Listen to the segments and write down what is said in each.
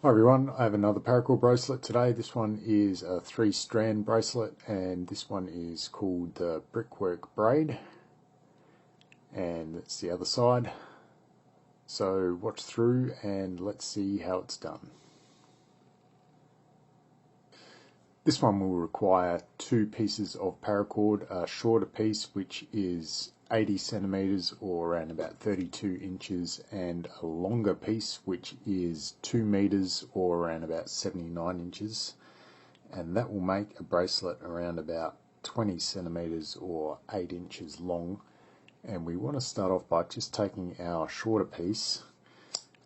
Hi everyone, I have another paracord bracelet today. This one is a 3-strand bracelet and this one is called the brickwork braid, and that's the other side. So watch through and let's see how it's done. This one will require 2 pieces of paracord, a shorter piece which is 80 centimeters or around about 32 inches, and a longer piece which is 2 meters or around about 79 inches, and that will make a bracelet around about 20 centimeters or 8 inches long. And we want to start off by just taking our shorter piece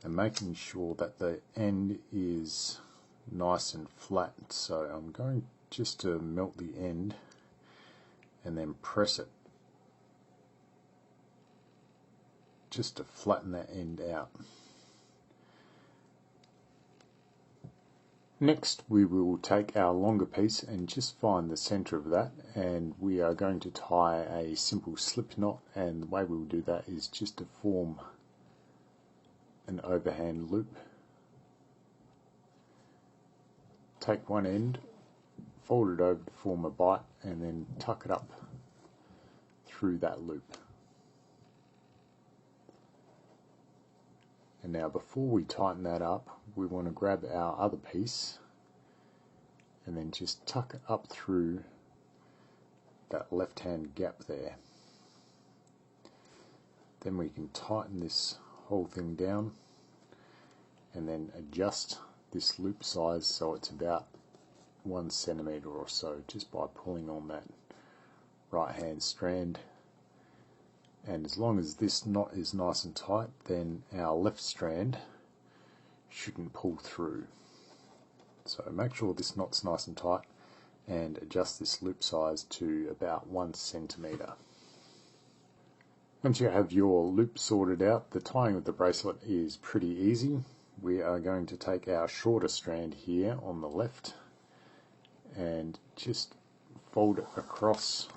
and making sure that the end is nice and flat. So I'm going just to melt the end and then press it just to flatten that end out. Next we will take our longer piece and just find the center of that, and we are going to tie a simple slip knot, and the way we will do that is just to form an overhand loop. Take one end, fold it over to form a bight, and then tuck it up through that loop. And now before we tighten that up, we want to grab our other piece and then just tuck it up through that left hand gap there. Then we can tighten this whole thing down and then adjust this loop size so it's about 1 centimeter or so, just by pulling on that right hand strand. And as long as this knot is nice and tight, then our left strand shouldn't pull through. So make sure this knot's nice and tight and adjust this loop size to about 1 centimeter. Once you have your loop sorted out, the tying of the bracelet is pretty easy. We are going to take our shorter strand here on the left and just fold it across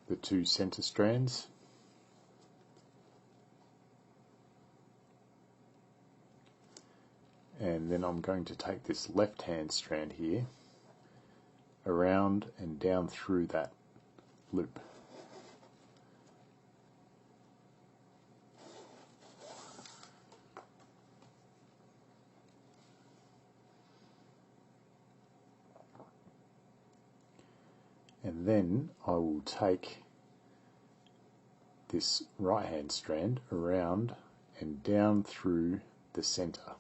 the 2 center strands. And then I'm going to take this left hand strand here around and down through that loop. And then I will take this right hand strand around and down through the center.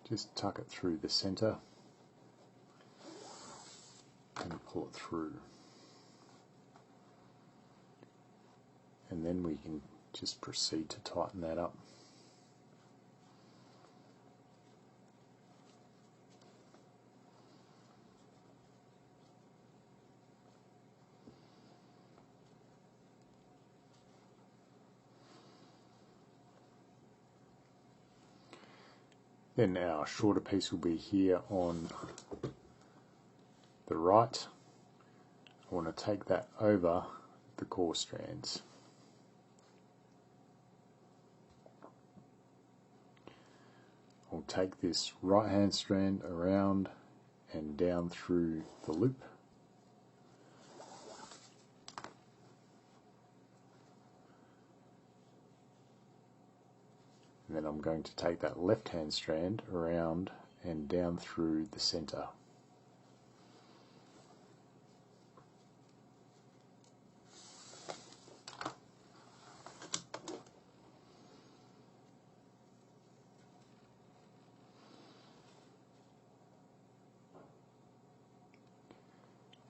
Just tuck it through the center and pull it through. And then we can just proceed to tighten that up. Then our shorter piece will be here on the right. I want to take that over the core strands. I'll take this right hand strand around and down through the loop. And then I'm going to take that left hand strand around and down through the center.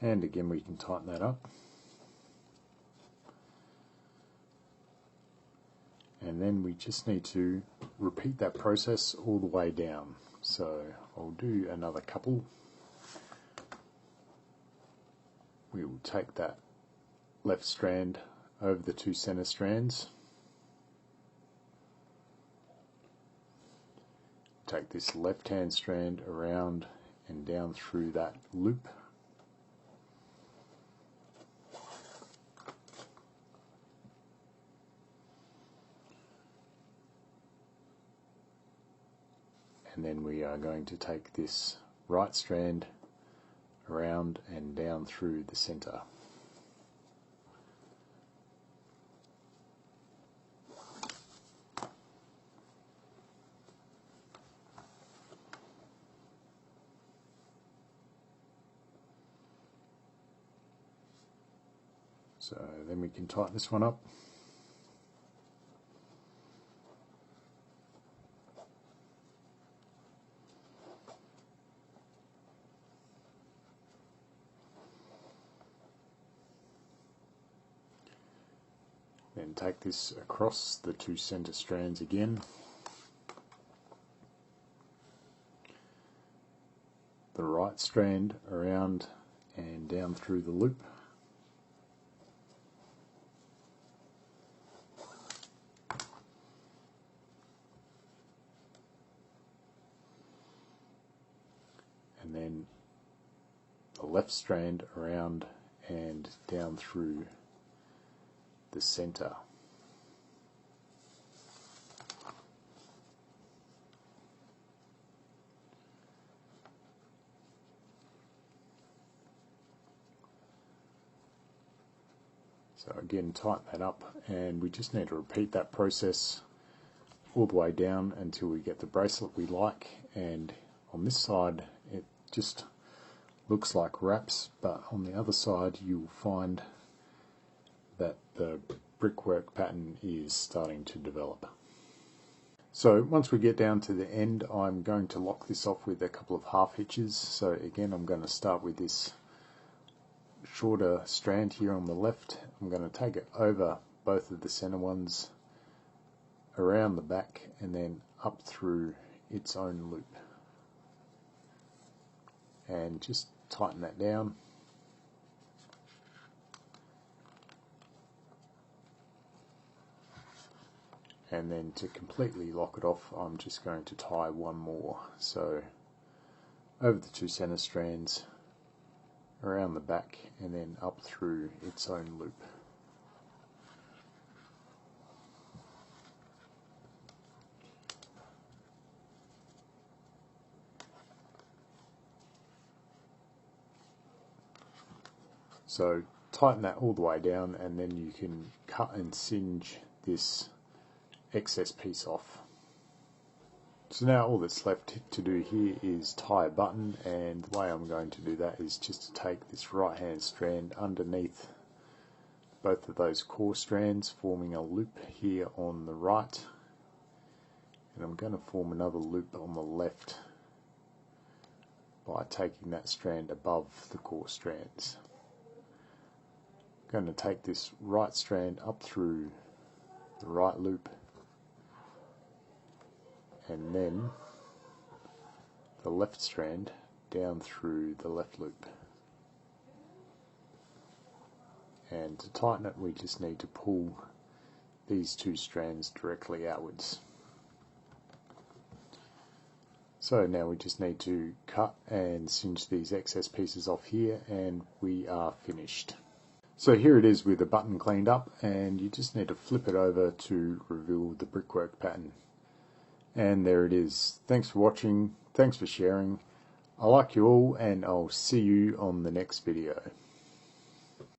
And again we can tighten that up. And then we just need to repeat that process all the way down. So I'll do another couple. We will take that left strand over the 2 center strands. Take this left hand strand around and down through that loop. and then we are going to take this right strand around and down through the center. So then we can tighten this one up. Then take this across the two center strands again. The right strand around and down through the loop. And then the left strand around and down through the center. So again, tighten that up, and we just need to repeat that process all the way down until we get the bracelet we like. And on this side it just looks like wraps, but on the other side you'll find that the brickwork pattern is starting to develop. So once we get down to the end, I'm going to lock this off with a couple of half hitches. So again, I'm going to start with this shorter strand here on the left. I'm going to take it over both of the center ones, around the back, and then up through its own loop, and just tighten that down. And then to completely lock it off, I'm just going to tie one more. So over the two center strands, around the back, and then up through its own loop. So tighten that all the way down, and then you can cut and singe this excess piece off. So now all that's left to do here is tie a button, and the way I'm going to do that is just to take this right hand strand underneath both of those core strands, forming a loop here on the right, and I'm going to form another loop on the left by taking that strand above the core strands. I'm going to take this right strand up through the right loop, and then the left strand down through the left loop. And to tighten it, we just need to pull these two strands directly outwards. So now we just need to cut and cinch these excess pieces off here, and we are finished. So here it is with the button cleaned up, and you just need to flip it over to reveal the brickwork pattern. And there it is. Thanks for watching, thanks for sharing. I like you all, and I'll see you on the next video.